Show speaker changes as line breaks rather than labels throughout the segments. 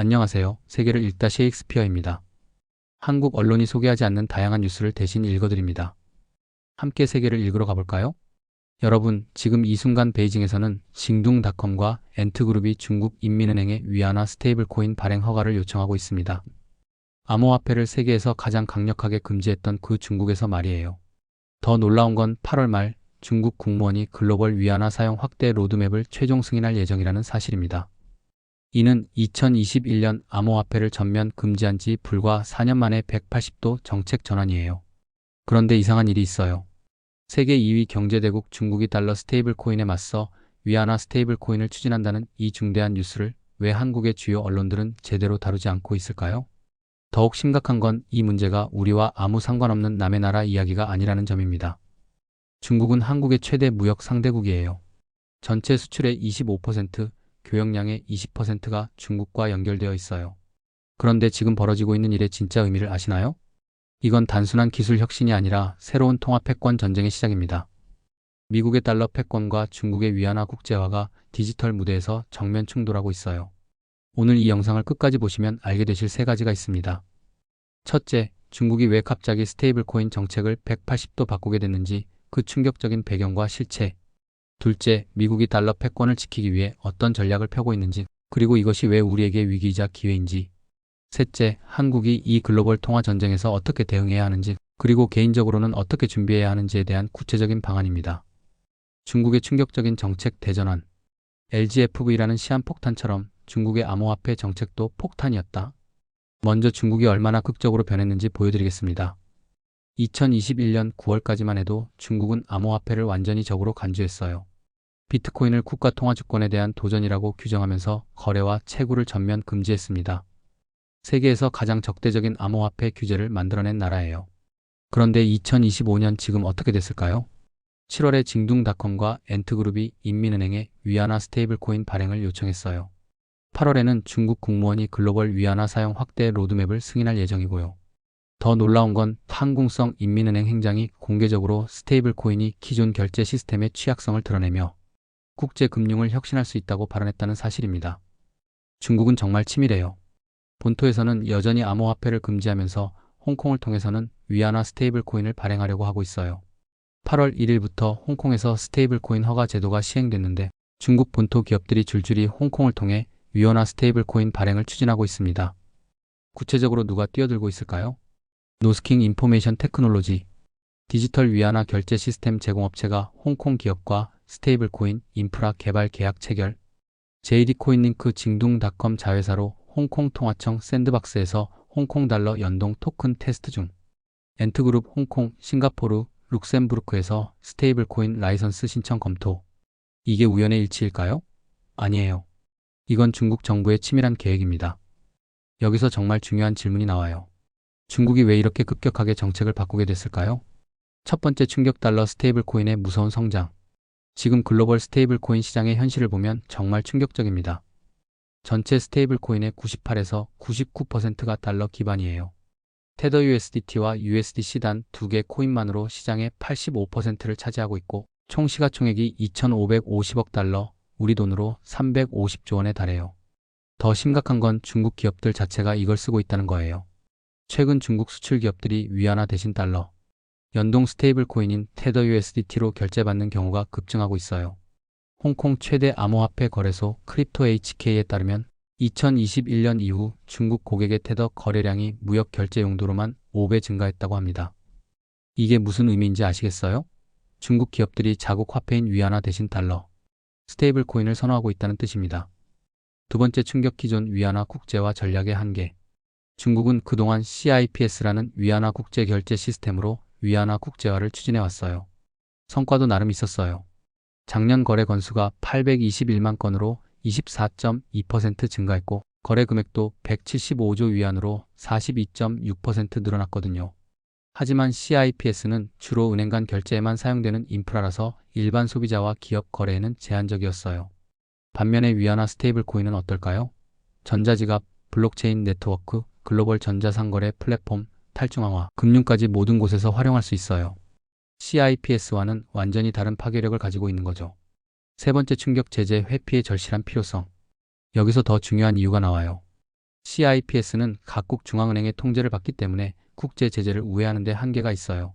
안녕하세요. 세계를 읽다 셰익스피어입니다. 한국 언론이 소개하지 않는 다양한 뉴스를 대신 읽어드립니다. 함께 세계를 읽으러 가볼까요? 여러분, 지금 이 순간 베이징에서는 징둥닷컴과 엔트그룹이 중국 인민은행에 위안화 스테이블 코인 발행 허가를 요청하고 있습니다. 암호화폐를 세계에서 가장 강력하게 금지했던 그 중국에서 말이에요. 더 놀라운 건 8월 말 중국 국무원이 글로벌 위안화 사용 확대 로드맵을 최종 승인할 예정이라는 사실입니다. 이는 2021년 암호화폐를 전면 금지한 지 불과 4년 만에 180도 정책 전환이에요. 그런데 이상한 일이 있어요. 세계 2위 경제대국 중국이 달러 스테이블 코인에 맞서 위안화 스테이블 코인을 추진한다는 이 중대한 뉴스를 왜 한국의 주요 언론들은 제대로 다루지 않고 있을까요? 더욱 심각한 건 이 문제가 우리와 아무 상관없는 남의 나라 이야기가 아니라는 점입니다. 중국은 한국의 최대 무역 상대국이에요. 전체 수출의 25%, 교역량의 20%가 중국과 연결되어 있어요. 그런데 지금 벌어지고 있는 일의 진짜 의미를 아시나요? 이건 단순한 기술 혁신이 아니라 새로운 통화 패권 전쟁의 시작입니다. 미국의 달러 패권과 중국의 위안화 국제화가 디지털 무대에서 정면 충돌하고 있어요. 오늘 이 영상을 끝까지 보시면 알게 되실 세 가지가 있습니다. 첫째, 중국이 왜 갑자기 스테이블 코인 정책을 180도 바꾸게 됐는지 그 충격적인 배경과 실체. 둘째, 미국이 달러 패권을 지키기 위해 어떤 전략을 펴고 있는지, 그리고 이것이 왜 우리에게 위기이자 기회인지. 셋째, 한국이 이 글로벌 통화 전쟁에서 어떻게 대응해야 하는지, 그리고 개인적으로는 어떻게 준비해야 하는지에 대한 구체적인 방안입니다. 중국의 충격적인 정책 대전환. LGFV라는 시한폭탄처럼 중국의 암호화폐 정책도 폭탄이었다. 먼저 중국이 얼마나 극적으로 변했는지 보여드리겠습니다. 2021년 9월까지만 해도 중국은 암호화폐를 완전히 적으로 간주했어요. 비트코인을 국가 통화 주권에 대한 도전이라고 규정하면서 거래와 채굴을 전면 금지했습니다. 세계에서 가장 적대적인 암호화폐 규제를 만들어낸 나라예요. 그런데 2025년 지금 어떻게 됐을까요? 7월에 징둥닷컴과 엔트그룹이 인민은행에 위안화 스테이블 코인 발행을 요청했어요. 8월에는 중국 국무원이 글로벌 위안화 사용 확대 로드맵을 승인할 예정이고요. 더 놀라운 건 한국성 인민은행 행장이 공개적으로 스테이블 코인이 기존 결제 시스템의 취약성을 드러내며 국제 금융을 혁신할 수 있다고 발언했다는 사실입니다. 중국은 정말 치밀해요. 본토에서는 여전히 암호화폐를 금지하면서 홍콩을 통해서는 위안화 스테이블 코인을 발행하려고 하고 있어요. 8월 1일부터 홍콩에서 스테이블 코인 허가 제도가 시행됐는데 중국 본토 기업들이 줄줄이 홍콩을 통해 위안화 스테이블 코인 발행을 추진하고 있습니다. 구체적으로 누가 뛰어들고 있을까요? 노스킹 인포메이션 테크놀로지, 디지털 위안화 결제 시스템 제공업체가 홍콩 기업과 스테이블 코인 인프라 개발 계약 체결, JD코인링크 징둥닷컴 자회사로 홍콩 통화청 샌드박스에서 홍콩 달러 연동 토큰 테스트 중, 엔트그룹 홍콩, 싱가포르, 룩셈부르크에서 스테이블 코인 라이선스 신청 검토. 이게 우연의 일치일까요? 아니에요. 이건 중국 정부의 치밀한 계획입니다. 여기서 정말 중요한 질문이 나와요. 중국이 왜 이렇게 급격하게 정책을 바꾸게 됐을까요? 첫 번째 충격, 달러 스테이블 코인의 무서운 성장. 지금 글로벌 스테이블 코인 시장의 현실을 보면 정말 충격적입니다. 전체 스테이블 코인의 98에서 99%가 달러 기반이에요. 테더 USDT와 USDC 단 두 개 코인만으로 시장의 85%를 차지하고 있고 총 시가총액이 2,550억 달러, 우리 돈으로 350조 원에 달해요. 더 심각한 건 중국 기업들 자체가 이걸 쓰고 있다는 거예요. 최근 중국 수출 기업들이 위안화 대신 달러, 연동 스테이블 코인인 테더 USDT로 결제받는 경우가 급증하고 있어요. 홍콩 최대 암호화폐 거래소 크립토 HK에 따르면 2021년 이후 중국 고객의 테더 거래량이 무역 결제 용도로만 5배 증가했다고 합니다. 이게 무슨 의미인지 아시겠어요? 중국 기업들이 자국 화폐인 위안화 대신 달러, 스테이블 코인을 선호하고 있다는 뜻입니다. 두 번째 충격, 기존 위안화 국제화 전략의 한계. 중국은 그동안 CIPS라는 위안화 국제 결제 시스템으로 위안화 국제화를 추진해 왔어요. 성과도 나름 있었어요. 작년 거래 건수가 821만 건으로 24.2% 증가했고 거래 금액도 175조 위안으로 42.6% 늘어났거든요. 하지만 CIPS는 주로 은행 간 결제에만 사용되는 인프라라서 일반 소비자와 기업 거래에는 제한적이었어요. 반면에 위안화 스테이블 코인은 어떨까요? 전자지갑, 블록체인 네트워크, 글로벌 전자상거래 플랫폼, 탈중앙화, 금융까지 모든 곳에서 활용할 수 있어요. CIPS와는 완전히 다른 파괴력을 가지고 있는 거죠. 세 번째 충격, 제재 회피의 절실한 필요성. 여기서 더 중요한 이유가 나와요. CIPS는 각국 중앙은행의 통제를 받기 때문에 국제 제재를 우회하는 데 한계가 있어요.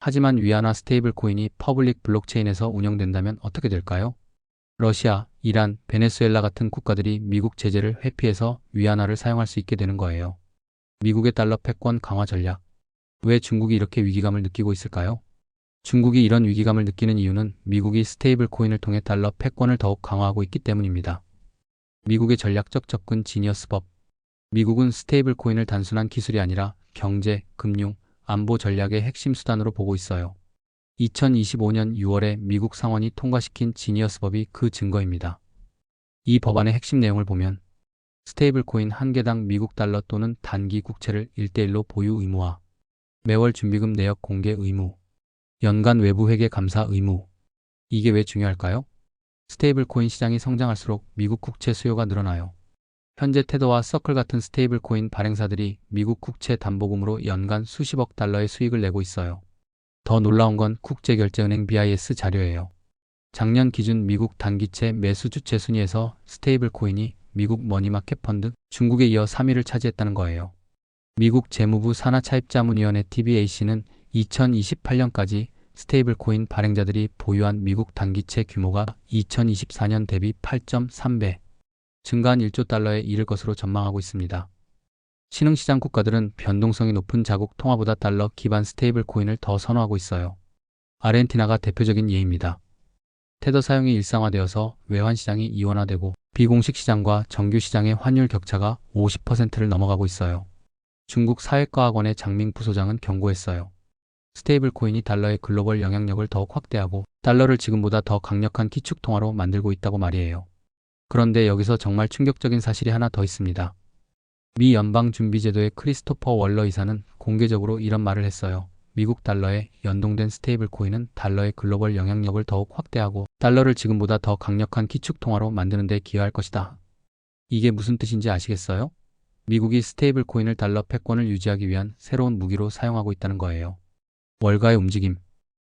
하지만 위안화 스테이블 코인이 퍼블릭 블록체인에서 운영된다면 어떻게 될까요? 러시아, 이란, 베네수엘라 같은 국가들이 미국 제재를 회피해서 위안화를 사용할 수 있게 되는 거예요. 미국의 달러 패권 강화 전략. 왜 중국이 이렇게 위기감을 느끼고 있을까요? 중국이 이런 위기감을 느끼는 이유는 미국이 스테이블 코인을 통해 달러 패권을 더욱 강화하고 있기 때문입니다. 미국의 전략적 접근 지니어스법. 미국은 스테이블 코인을 단순한 기술이 아니라 경제, 금융, 안보 전략의 핵심 수단으로 보고 있어요. 2025년 6월에 미국 상원이 통과시킨 지니어스법이 그 증거입니다. 이 법안의 핵심 내용을 보면 스테이블 코인 한 개당 미국 달러 또는 단기 국채를 1대1로 보유 의무화, 매월 준비금 내역 공개 의무, 연간 외부 회계 감사 의무. 이게 왜 중요할까요? 스테이블 코인 시장이 성장할수록 미국 국채 수요가 늘어나요. 현재 테더와 서클 같은 스테이블 코인 발행사들이 미국 국채 담보금으로 연간 수십억 달러의 수익을 내고 있어요. 더 놀라운 건 국제결제은행 BIS 자료예요. 작년 기준 미국 단기채 매수 주체 순위에서 스테이블 코인이 미국 머니마켓 펀드, 중국에 이어 3위를 차지했다는 거예요. 미국 재무부 산하차입자문위원회 TBAC는 2028년까지 스테이블 코인 발행자들이 보유한 미국 단기채 규모가 2024년 대비 8.3배 증가한 1조 달러에 이를 것으로 전망하고 있습니다. 신흥시장 국가들은 변동성이 높은 자국 통화보다 달러 기반 스테이블 코인을 더 선호하고 있어요. 아르헨티나가 대표적인 예입니다. 테더 사용이 일상화되어서 외환시장이 이원화되고 비공식 시장과 정규 시장의 환율 격차가 50%를 넘어가고 있어요. 중국 사회과학원의 장민 부소장은 경고했어요. 스테이블 코인이 달러의 글로벌 영향력을 더욱 확대하고 달러를 지금보다 더 강력한 기축통화로 만들고 있다고 말이에요. 그런데 여기서 정말 충격적인 사실이 하나 더 있습니다. 미 연방준비제도의 크리스토퍼 월러 이사는 공개적으로 이런 말을 했어요. 미국 달러에 연동된 스테이블 코인은 달러의 글로벌 영향력을 더욱 확대하고 달러를 지금보다 더 강력한 기축통화로 만드는 데 기여할 것이다. 이게 무슨 뜻인지 아시겠어요? 미국이 스테이블 코인을 달러 패권을 유지하기 위한 새로운 무기로 사용하고 있다는 거예요. 월가의 움직임.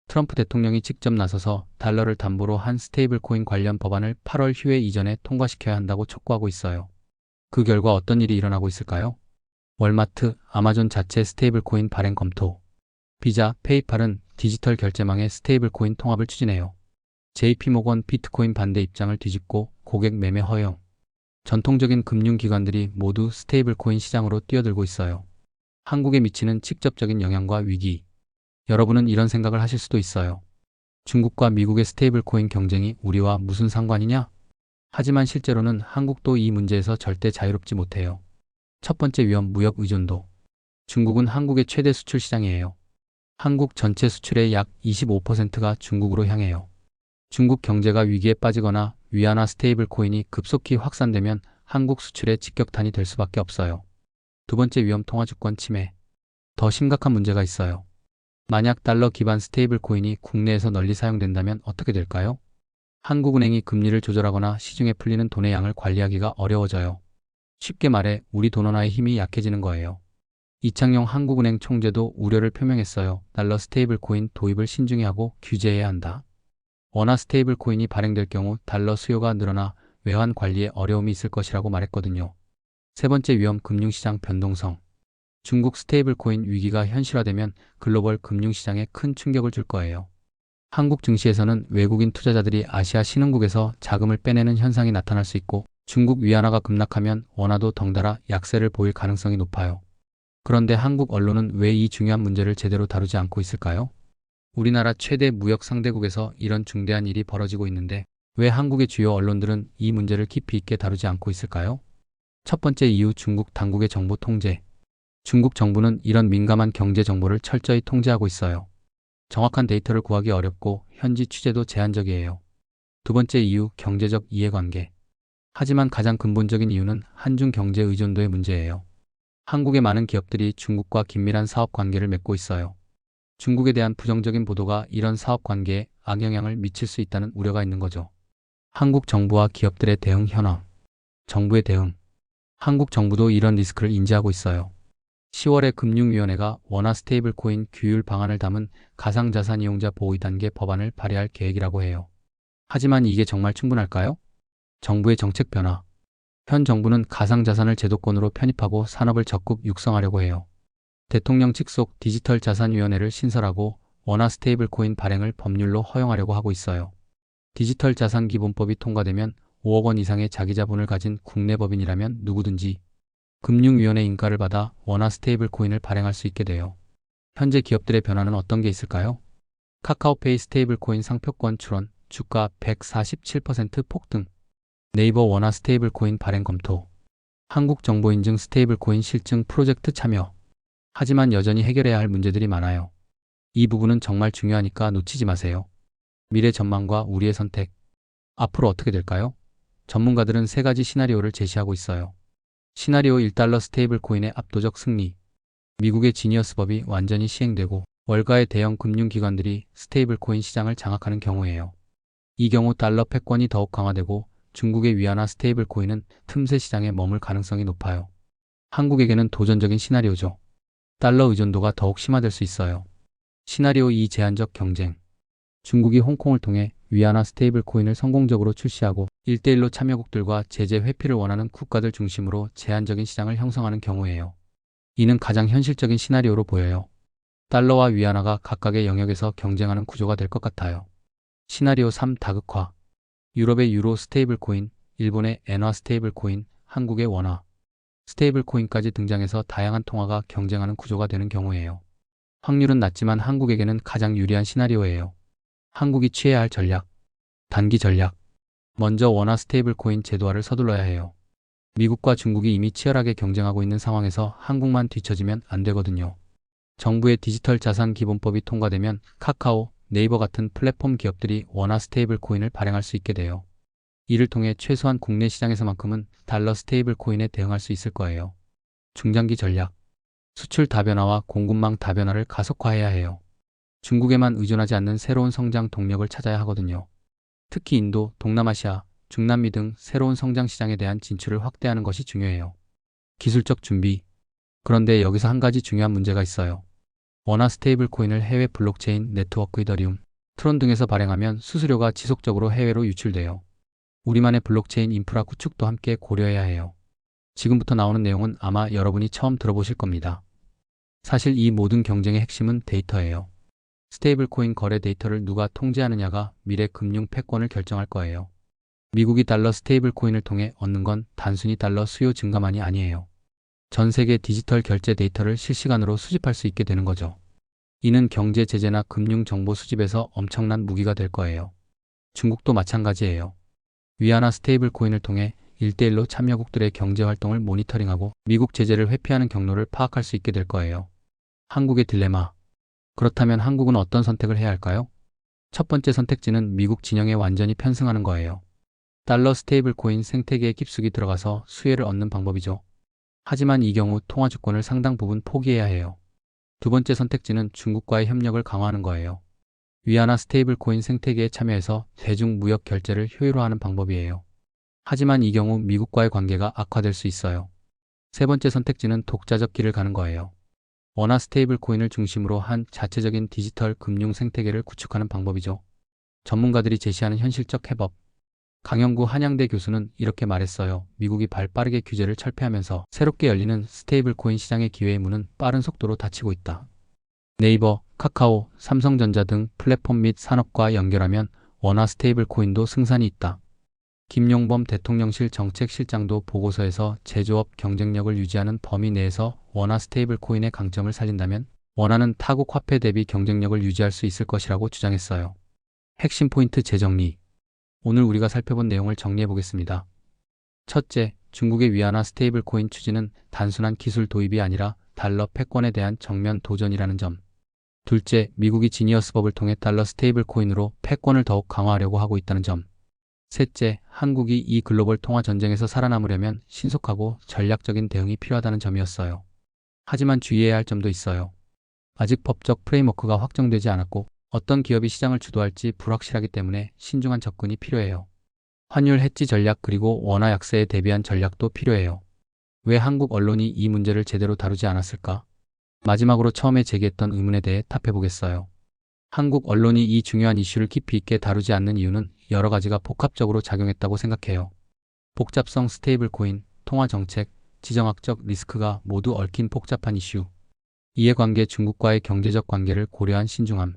트럼프 대통령이 직접 나서서 달러를 담보로 한 스테이블 코인 관련 법안을 8월 휴회 이전에 통과시켜야 한다고 촉구하고 있어요. 그 결과 어떤 일이 일어나고 있을까요? 월마트, 아마존 자체 스테이블 코인 발행 검토. 비자, 페이팔은 디지털 결제망의 스테이블 코인 통합을 추진해요. JP모건 비트코인 반대 입장을 뒤집고 고객 매매 허용. 전통적인 금융기관들이 모두 스테이블 코인 시장으로 뛰어들고 있어요. 한국에 미치는 직접적인 영향과 위기. 여러분은 이런 생각을 하실 수도 있어요. 중국과 미국의 스테이블 코인 경쟁이 우리와 무슨 상관이냐? 하지만 실제로는 한국도 이 문제에서 절대 자유롭지 못해요. 첫 번째 위험, 무역 의존도. 중국은 한국의 최대 수출 시장이에요. 한국 전체 수출의 약 25%가 중국으로 향해요. 중국 경제가 위기에 빠지거나 위안화 스테이블 코인이 급속히 확산되면 한국 수출에 직격탄이 될 수밖에 없어요. 두 번째 위험, 통화주권 침해. 더 심각한 문제가 있어요. 만약 달러 기반 스테이블 코인이 국내에서 널리 사용된다면 어떻게 될까요? 한국은행이 금리를 조절하거나 시중에 풀리는 돈의 양을 관리하기가 어려워져요. 쉽게 말해 우리 돈 하나의 힘이 약해지는 거예요. 이창용 한국은행 총재도 우려를 표명했어요. 달러 스테이블 코인 도입을 신중히 하고 규제해야 한다. 원화 스테이블 코인이 발행될 경우 달러 수요가 늘어나 외환 관리에 어려움이 있을 것이라고 말했거든요. 세 번째 위험, 금융시장 변동성. 중국 스테이블 코인 위기가 현실화되면 글로벌 금융시장에 큰 충격을 줄 거예요. 한국 증시에서는 외국인 투자자들이 아시아 신흥국에서 자금을 빼내는 현상이 나타날 수 있고 중국 위안화가 급락하면 원화도 덩달아 약세를 보일 가능성이 높아요. 그런데 한국 언론은 왜 이 중요한 문제를 제대로 다루지 않고 있을까요? 우리나라 최대 무역 상대국에서 이런 중대한 일이 벌어지고 있는데 왜 한국의 주요 언론들은 이 문제를 깊이 있게 다루지 않고 있을까요? 첫 번째 이유, 중국 당국의 정보 통제. 중국 정부는 이런 민감한 경제 정보를 철저히 통제하고 있어요. 정확한 데이터를 구하기 어렵고 현지 취재도 제한적이에요. 두 번째 이유, 경제적 이해관계. 하지만 가장 근본적인 이유는 한중 경제 의존도의 문제예요. 한국의 많은 기업들이 중국과 긴밀한 사업 관계를 맺고 있어요. 중국에 대한 부정적인 보도가 이런 사업 관계에 악영향을 미칠 수 있다는 우려가 있는 거죠. 한국 정부와 기업들의 대응 현황. 정부의 대응. 한국 정부도 이런 리스크를 인지하고 있어요. 10월에 금융위원회가 원화 스테이블 코인 규율 방안을 담은 가상자산 이용자 보호 2단계 법안을 발의할 계획이라고 해요. 하지만 이게 정말 충분할까요? 정부의 정책 변화. 현 정부는 가상자산을 제도권으로 편입하고 산업을 적극 육성하려고 해요. 대통령 직속 디지털자산위원회를 신설하고 원화 스테이블 코인 발행을 법률로 허용하려고 하고 있어요. 디지털자산기본법이 통과되면 5억 원 이상의 자기자본을 가진 국내 법인이라면 누구든지 금융위원회 인가를 받아 원화 스테이블 코인을 발행할 수 있게 돼요. 현재 기업들의 변화는 어떤 게 있을까요? 카카오페이 스테이블 코인 상표권 출원, 주가 147% 폭등, 네이버 원화 스테이블 코인 발행 검토, 한국정보인증 스테이블 코인 실증 프로젝트 참여. 하지만 여전히 해결해야 할 문제들이 많아요. 이 부분은 정말 중요하니까 놓치지 마세요. 미래 전망과 우리의 선택. 앞으로 어떻게 될까요? 전문가들은 세 가지 시나리오를 제시하고 있어요. 시나리오 1달러 스테이블 코인의 압도적 승리. 미국의 지니어스 법이 완전히 시행되고 월가의 대형 금융기관들이 스테이블 코인 시장을 장악하는 경우예요. 이 경우 달러 패권이 더욱 강화되고 중국의 위안화 스테이블 코인은 틈새 시장에 머물 가능성이 높아요. 한국에게는 도전적인 시나리오죠. 달러 의존도가 더욱 심화될 수 있어요. 시나리오 2 제한적 경쟁. 중국이 홍콩을 통해 위안화 스테이블 코인을 성공적으로 출시하고 1대1로 참여국들과 제재 회피를 원하는 국가들 중심으로 제한적인 시장을 형성하는 경우예요. 이는 가장 현실적인 시나리오로 보여요. 달러와 위안화가 각각의 영역에서 경쟁하는 구조가 될 것 같아요. 시나리오 3 다극화. 유럽의 유로 스테이블 코인, 일본의 엔화 스테이블 코인, 한국의 원화 스테이블 코인까지 등장해서 다양한 통화가 경쟁하는 구조가 되는 경우예요. 확률은 낮지만 한국에게는 가장 유리한 시나리오예요. 한국이 취해야 할 전략. 단기 전략. 먼저 원화 스테이블 코인 제도화를 서둘러야 해요. 미국과 중국이 이미 치열하게 경쟁하고 있는 상황에서 한국만 뒤처지면 안 되거든요. 정부의 디지털 자산 기본법이 통과되면 카카오, 네이버 같은 플랫폼 기업들이 원화 스테이블 코인을 발행할 수 있게 돼요. 이를 통해 최소한 국내 시장에서만큼은 달러 스테이블 코인에 대응할 수 있을 거예요. 중장기 전략. 수출 다변화와 공급망 다변화를 가속화해야 해요. 중국에만 의존하지 않는 새로운 성장 동력을 찾아야 하거든요. 특히 인도, 동남아시아, 중남미 등 새로운 성장 시장에 대한 진출을 확대하는 것이 중요해요. 기술적 준비. 그런데 여기서 한 가지 중요한 문제가 있어요. 원화 스테이블 코인을 해외 블록체인 네트워크 이더리움, 트론 등에서 발행하면 수수료가 지속적으로 해외로 유출돼요. 우리만의 블록체인 인프라 구축도 함께 고려해야 해요. 지금부터 나오는 내용은 아마 여러분이 처음 들어보실 겁니다. 사실 이 모든 경쟁의 핵심은 데이터예요. 스테이블 코인 거래 데이터를 누가 통제하느냐가 미래 금융 패권을 결정할 거예요. 미국이 달러 스테이블 코인을 통해 얻는 건 단순히 달러 수요 증가만이 아니에요. 전 세계 디지털 결제 데이터를 실시간으로 수집할 수 있게 되는 거죠. 이는 경제 제재나 금융 정보 수집에서 엄청난 무기가 될 거예요. 중국도 마찬가지예요. 위안화 스테이블 코인을 통해 1대1로 참여국들의 경제 활동을 모니터링하고 미국 제재를 회피하는 경로를 파악할 수 있게 될 거예요. 한국의 딜레마. 그렇다면 한국은 어떤 선택을 해야 할까요? 첫 번째 선택지는 미국 진영에 완전히 편승하는 거예요. 달러 스테이블 코인 생태계에 깊숙이 들어가서 수혜를 얻는 방법이죠. 하지만 이 경우 통화 주권을 상당 부분 포기해야 해요. 두 번째 선택지는 중국과의 협력을 강화하는 거예요. 위안화 스테이블 코인 생태계에 참여해서 대중 무역 결제를 효율화하는 방법이에요. 하지만 이 경우 미국과의 관계가 악화될 수 있어요. 세 번째 선택지는 독자적 길을 가는 거예요. 원화 스테이블 코인을 중심으로 한 자체적인 디지털 금융 생태계를 구축하는 방법이죠. 전문가들이 제시하는 현실적 해법. 강영구 한양대 교수는 이렇게 말했어요. 미국이 발빠르게 규제를 철폐하면서 새롭게 열리는 스테이블 코인 시장의 기회의 문은 빠른 속도로 닫히고 있다. 네이버, 카카오, 삼성전자 등 플랫폼 및 산업과 연결하면 원화 스테이블 코인도 승산이 있다. 김용범 대통령실 정책실장도 보고서에서 제조업 경쟁력을 유지하는 범위 내에서 원화 스테이블 코인의 강점을 살린다면 원화는 타국 화폐 대비 경쟁력을 유지할 수 있을 것이라고 주장했어요. 핵심 포인트 재정리. 오늘 우리가 살펴본 내용을 정리해 보겠습니다. 첫째, 중국의 위안화 스테이블 코인 추진은 단순한 기술 도입이 아니라 달러 패권에 대한 정면 도전이라는 점. 둘째, 미국이 지니어스법을 통해 달러 스테이블 코인으로 패권을 더욱 강화하려고 하고 있다는 점. 셋째, 한국이 이 글로벌 통화 전쟁에서 살아남으려면 신속하고 전략적인 대응이 필요하다는 점이었어요. 하지만 주의해야 할 점도 있어요. 아직 법적 프레임워크가 확정되지 않았고 어떤 기업이 시장을 주도할지 불확실하기 때문에 신중한 접근이 필요해요. 환율 해지 전략 그리고 원화 약세에 대비한 전략도 필요해요. 왜 한국 언론이 이 문제를 제대로 다루지 않았을까? 마지막으로 처음에 제기했던 의문에 대해 답해보겠어요. 한국 언론이 이 중요한 이슈를 깊이 있게 다루지 않는 이유는 여러 가지가 복합적으로 작용했다고 생각해요. 복잡성 스테이블 코인, 통화 정책, 지정학적 리스크가 모두 얽힌 복잡한 이슈. 이해관계 중국과의 경제적 관계를 고려한 신중함.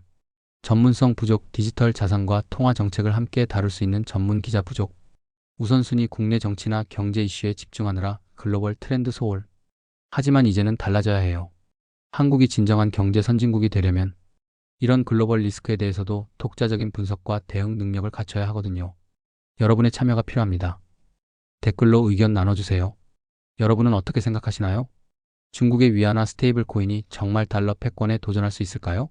전문성 부족, 디지털 자산과 통화 정책을 함께 다룰 수 있는 전문 기자 부족. 우선순위 국내 정치나 경제 이슈에 집중하느라 글로벌 트렌드 소홀. 하지만 이제는 달라져야 해요. 한국이 진정한 경제 선진국이 되려면 이런 글로벌 리스크에 대해서도 독자적인 분석과 대응 능력을 갖춰야 하거든요. 여러분의 참여가 필요합니다. 댓글로 의견 나눠주세요. 여러분은 어떻게 생각하시나요? 중국의 위안화 스테이블 코인이 정말 달러 패권에 도전할 수 있을까요?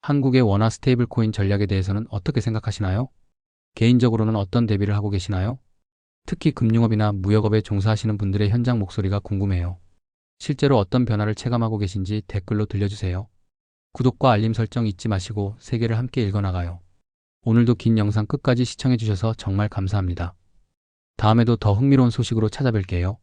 한국의 원화 스테이블 코인 전략에 대해서는 어떻게 생각하시나요? 개인적으로는 어떤 대비를 하고 계시나요? 특히 금융업이나 무역업에 종사하시는 분들의 현장 목소리가 궁금해요. 실제로 어떤 변화를 체감하고 계신지 댓글로 들려주세요. 구독과 알림 설정 잊지 마시고 세계를 함께 읽어나가요. 오늘도 긴 영상 끝까지 시청해주셔서 정말 감사합니다. 다음에도 더 흥미로운 소식으로 찾아뵐게요.